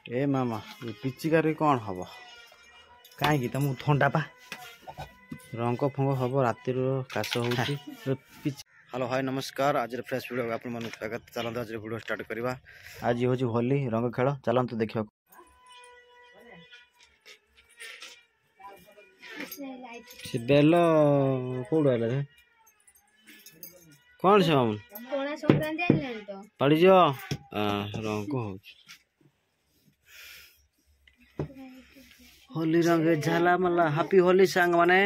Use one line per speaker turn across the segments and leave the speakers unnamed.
ए मामा ये पिचिकारी कौन हम कहीं तुमको थंडा पा रंग फंग हम राति काश हो। हेलो हाय नमस्कार आज फ्रेश वीडियो आप स्वागत। चलते आज वीडियो स्टार्ट करवा। आज हूँ होली रंग खेल चलते देखा बेल कौड़ है कौन से मामून पड़ी जो रंग हो होली रंग झाला मला हैप्पी होली सांग माने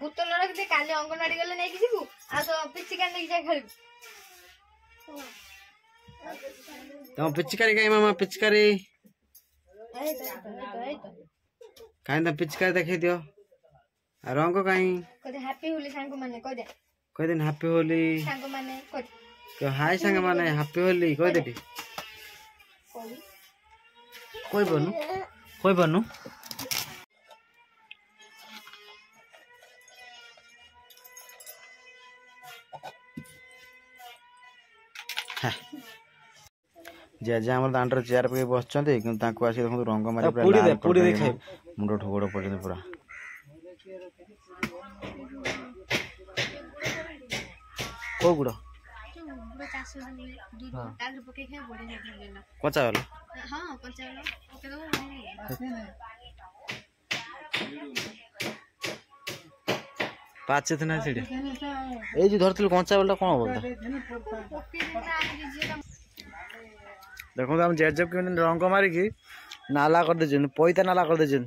बुतल रखते काले अंगनवाड़ी गले नहीं किसी को आ तो पिचकारी नहीं जाए खेल
तुम पिचकारी कहीं मामा पिचकारी कहीं तुम पिचकारी देखे दियो रंग कहीं
कदे हैप्पी होली सांग माने कदे
कोई दिन हैप्पी होली
सांग माने कदे
तो हाय सांग माने हैप्पी होली कोई देटी कोई बनू जेजे आम दांडर चेयर पकड़ बस आस देखो रंग मारी मुंड ठोगड़ पड़े पूरा को गुड़ कचा वाला पाचे थे ना ये जो धरती कंचा वाला कौन बोलता देखो हम जेजब के रंग मारिकी नाला कर दे पैता नाला कर दे